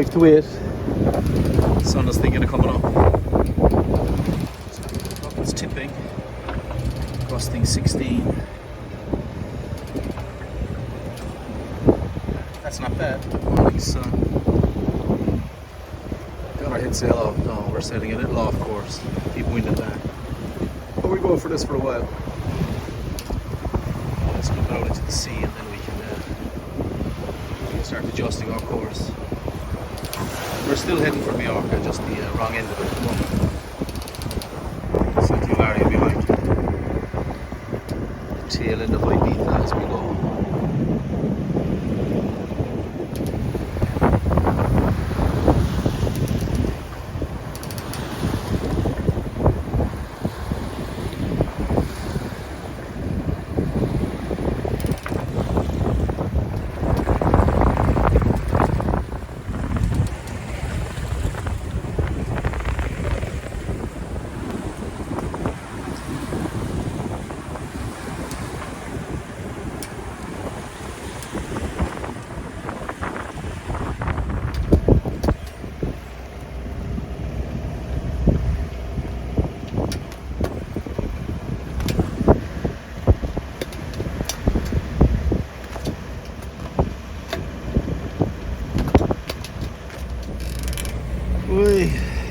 5 to 8. Sun is thinking of coming up. It's tipping. Gusting 16. That's not bad. Morning sun. Got our head sail off. No, we're sailing a little off course. Keep winding back. But we'll go for this for a while. Let's look out into the sea and then we can start adjusting our course. We're still heading for Mallorca, just the wrong end of it at the moment. So Eulalia will be like the tail end of Ibiza as we go.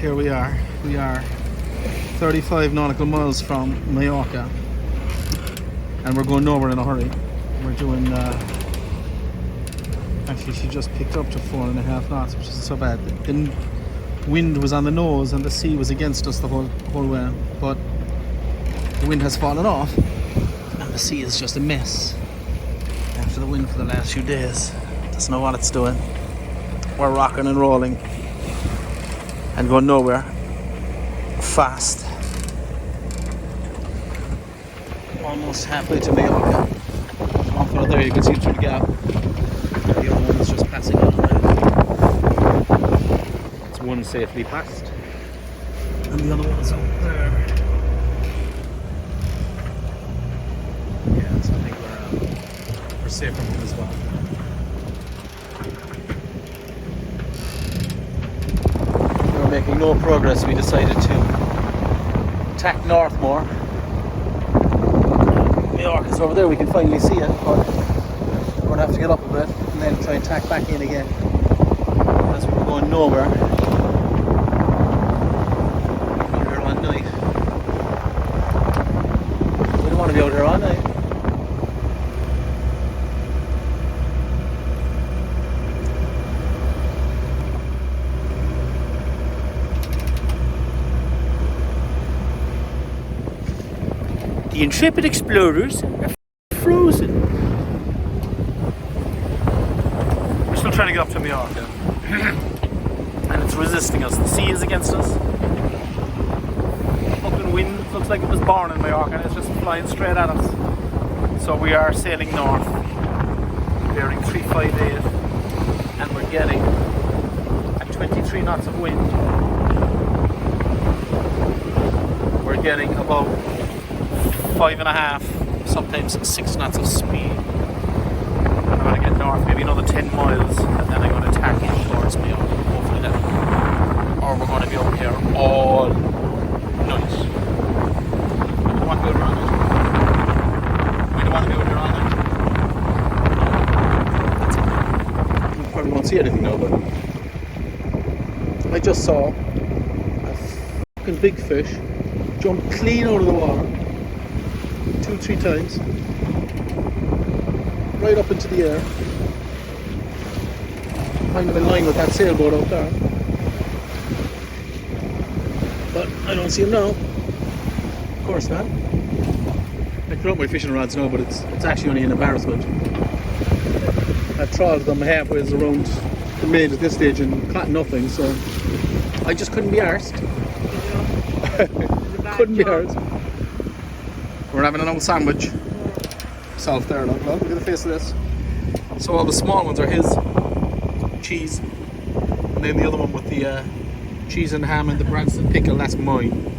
Here we are. We are 35 nautical miles from Mallorca, and we're going nowhere in a hurry. We're doing. Actually, she just picked up to 4.5 knots, which isn't so bad. The wind was on the nose, and the sea was against us the whole way. But the wind has fallen off, and the sea is just a mess after the wind for the last few days. Doesn't know what it's doing. We're rocking and rolling and going nowhere fast. Almost halfway to Mallorca. One fella there, you can see through the gap. The other one is just passing on now. It's one safely passed, and the other one's up there. Yeah, so I think we're safe from him as well. Making no progress, we decided to tack north more. Mallorca's over there, we can finally see it, but we're going to have to get up a bit and then try and tack back in again, as we're going nowhere. We're out here all night. We don't want to be out here all night. The intrepid explorers are frozen. We're still trying to get up to Mallorca. And it's resisting us. The sea is against us. The fucking wind looks like it was born in Mallorca and it's just flying straight at us. So we are sailing north, bearing 358, and we're getting at 23 knots of wind. We're getting about 5.5, sometimes 6 knots of speed. I'm going to get north, maybe another 10 miles, and then I'm going to tack in towards me, hopefully that. Or we're going to be over here all night. We don't want to be over on it. We don't want to be over here all night. You probably won't see anything now, but I just saw a fucking big fish jump clean out of the water 2-3 times, right up into the air, kind of in line with that sailboat out there. But I don't see him now. Of course not. I threw out my fishing rods now, but it's actually only an embarrassment. I've trawled them halfway around the main at this stage and caught nothing, so I just couldn't be arsed. Couldn't be arsed. We're having an old sandwich. Self there, look at the face of this. So all the small ones are his. Cheese. And then the other one with the cheese and ham and the Branston pickle, that's mine.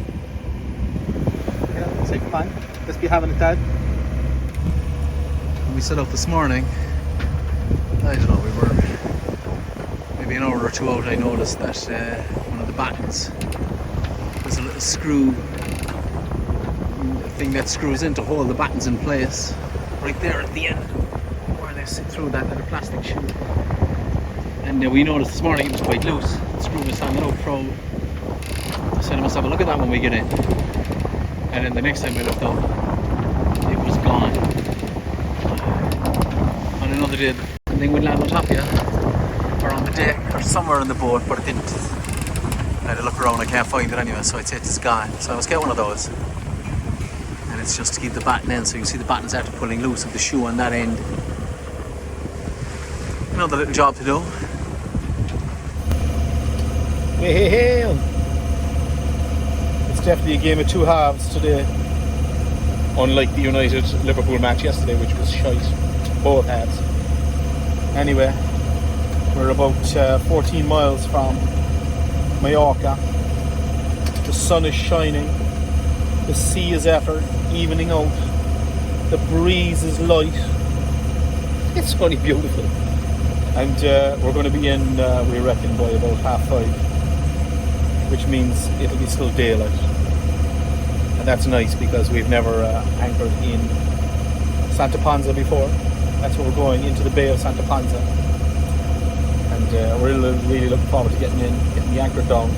Yeah, say come on. Let's be having it, Dad. When we set out this morning, I don't know, we maybe an hour or two out, I noticed that one of the battens, there's a little screw thing that screws in to hold the battens in place right there at the end where they sit through that little plastic chute. And we noticed this morning it was quite loose. The screw was standing out proud. I said I must have a look at that when we get in. And then the next time I looked up, it was gone. On another day, the thing would land on top of you, or on the deck, or somewhere in the boat, but it didn't. I had to look around, I can't find it anyway, so I'd say it's gone. So I must get one of those. And it's just to keep the batten in, so you can see the battens after pulling loose of the shoe on that end. Another little job to do. Hey. It's definitely a game of two halves today. Unlike the United-Liverpool match yesterday, which was shite. Both halves. Anyway, we're about 14 miles from Mallorca. The sun is shining. The sea is evening out. The breeze is light. It's really beautiful. And we're going to be in, we reckon, by about 5:30. Which means it'll be still daylight. And that's nice because we've never anchored in Santa Ponsa before. That's where we're going, into the Bay of Santa Ponsa. And we're really looking forward to getting the anchor down,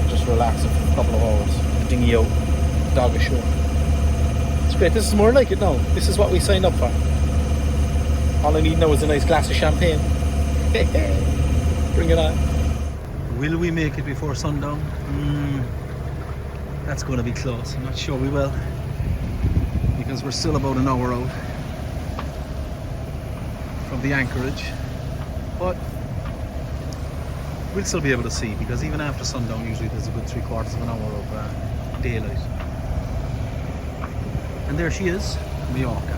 just relaxing for a couple of hours, dinghy out, dog ashore. It's great. This is more like it now. This is what we signed up for. All I need now is a nice glass of champagne. Bring it on. Will we make it before sundown? That's going to be close. I'm not sure we will, because we're still about an hour out from the anchorage, but we'll still be able to see, because even after sundown usually there's a good 3/4 of an hour of daylight. And there she is, Mallorca,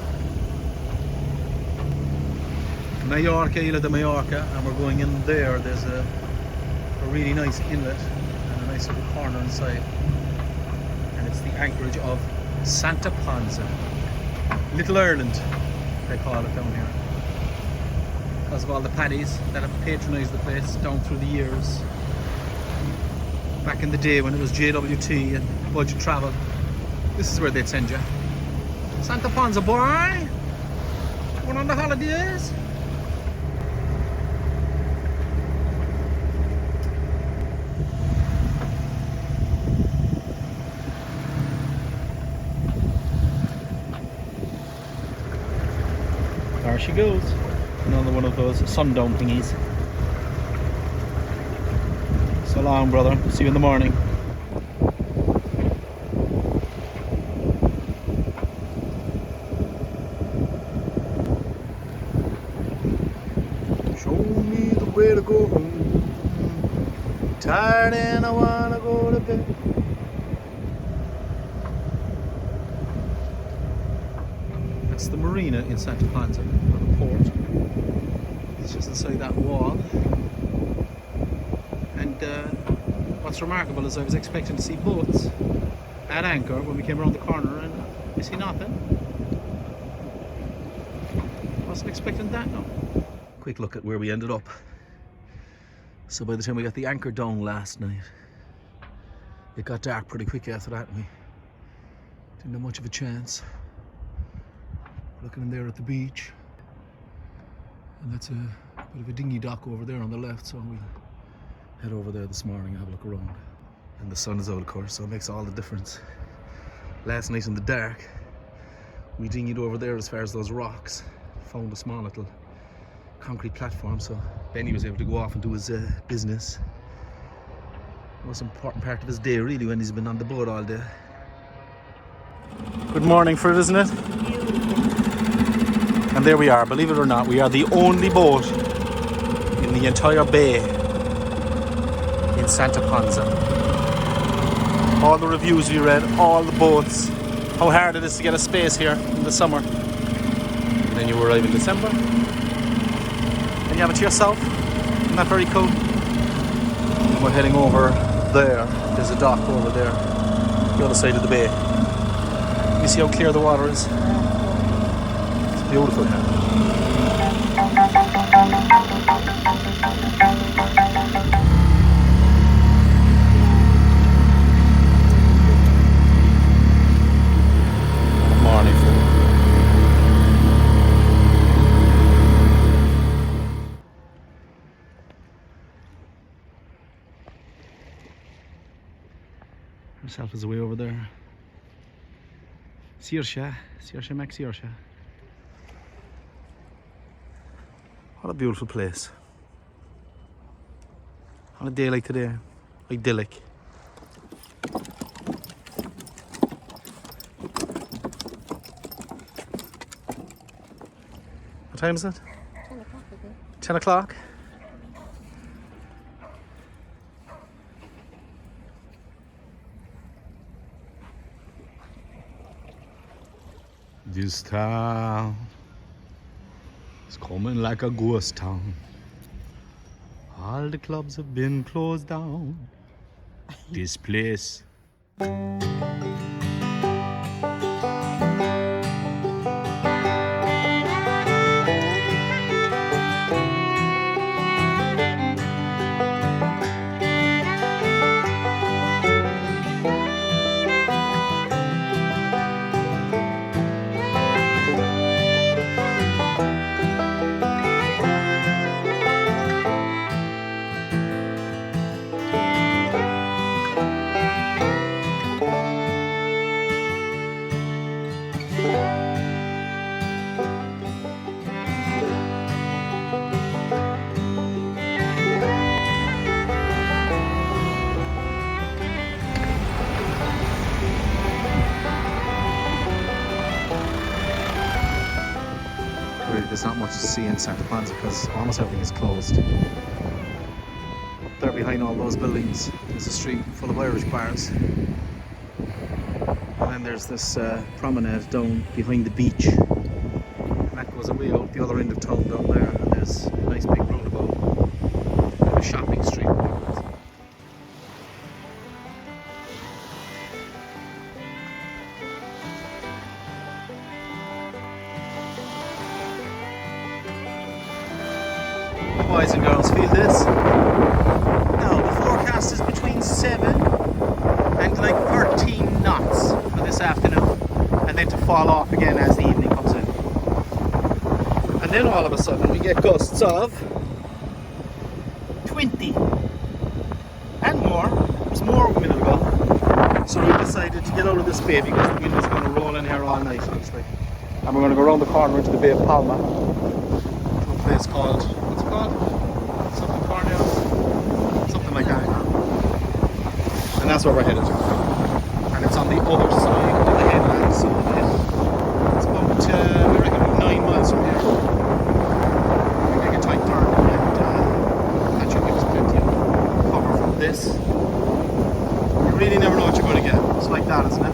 Isla de Mallorca, and we're going in there. There's a really nice inlet and a nice little corner inside, and it's the anchorage of Santa Ponsa, Little Ireland they call it down here, because of all the paddies that have patronised the place down through the years. Back in the day when it was JWT and budget travel, this is where they'd send you. Santa Ponsa, boy! Going on the holidays? There she goes. Another one of those sundown thingies. So long, brother. See you in the morning. Show me the way to go home. Tired and I wanna go to bed. That's the marina in Santa Ponsa, or the port. It's just inside that wall. And what's remarkable is I was expecting to see boats at anchor when we came around the corner, and you see nothing. Wasn't expecting that, no. Quick look at where we ended up. So by the time we got the anchor down last night, it got dark pretty quick after that, and we didn't have much of a chance. Looking in there at the beach, and that's a bit of a dinghy dock over there on the left, so we'll head over there this morning and have a look around. And the sun is out, of course, so it makes all the difference. Last night in the dark, we dinghied over there as far as those rocks, found a small little concrete platform, so Benny was able to go off and do his business. The most important part of his day, really, when he's been on the boat all day. Good morning, Fred, isn't it? And there we are, believe it or not, we are the only boat in the entire bay in Santa Ponsa. All the reviews we read, all the boats, how hard it is to get a space here in the summer. And then you arrive in December, and you have it to yourself. Isn't that very cool? And we're heading over there. There's a dock over there, the other side of the bay. You see how clear the water is? Beautiful here. Myself is away over there. Saoirse, Mac Saoirse. What a beautiful place. On a day like today, idyllic. What time is it? 10 o'clock, I think. 10 o'clock? This town is coming like a ghost town. All the clubs have been closed down. This place. There's not much to see in Santa Ponsa because almost everything is closed. There behind all those buildings is a street full of Irish bars. And then there's this promenade down behind the beach. And that goes away out the other end of town down there. And there's a nice big roundabout and a shopping street. Boys and girls, feel this. Now the forecast is between 7 and like 13 knots for this afternoon, and then to fall off again as the evening comes in. And then all of a sudden we get gusts of 20 and more. There's more a minute ago. So we decided to get out of this bay because the wind is going to roll in here all night, looks like. And we're going to go around the corner into the Bay of Palma to a place called, what's it called? Something Cornell, something like that. And that's where we're headed to. And it's on the other side of the headland, so it's about, we reckon, 9 miles from here. We make a tight turn and that should give us plenty of cover from this. You really never know what you're going to get. It's like that, isn't it?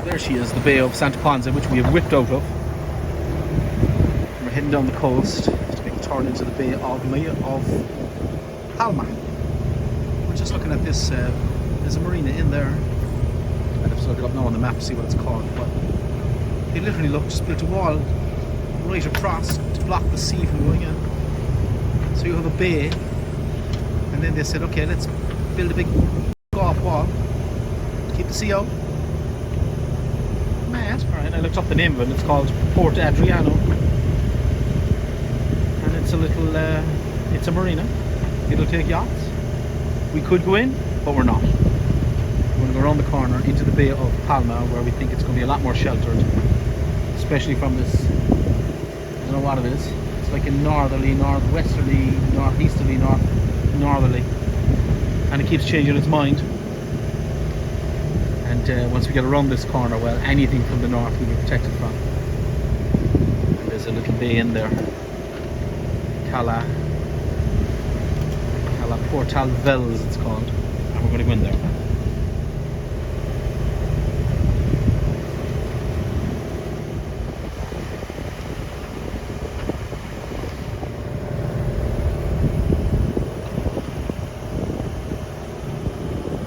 There she is, the Bay of Santa Ponsa, which we have whipped out of. We're heading down the coast to make a turn into the Bay of Palma. We're just looking at this, there's a marina in there. I'd have to look it up now on the map to see what it's called, but they literally just built a wall right across to block the sea from going in. So you have a bay, and then they said, okay, let's build a big golf wall to keep the sea out. Alright, I looked up the name of it, it's called Port Adriano. And it's a little, it's a marina. It'll take yachts. We could go in, but we're not. We're going to go around the corner into the Bay of Palma, where we think it's going to be a lot more sheltered. Especially from this, I don't know what it is. It's like a northerly, northwesterly, northeasterly, northerly. And it keeps changing its mind. And once we get around this corner, well, anything from the north we'll be protected from. And there's a little bay in there, Cala Portal Vells it's called, and we're going to go in there.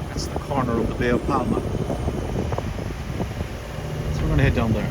That's the corner of the Bay of Palma. We're going to head down there.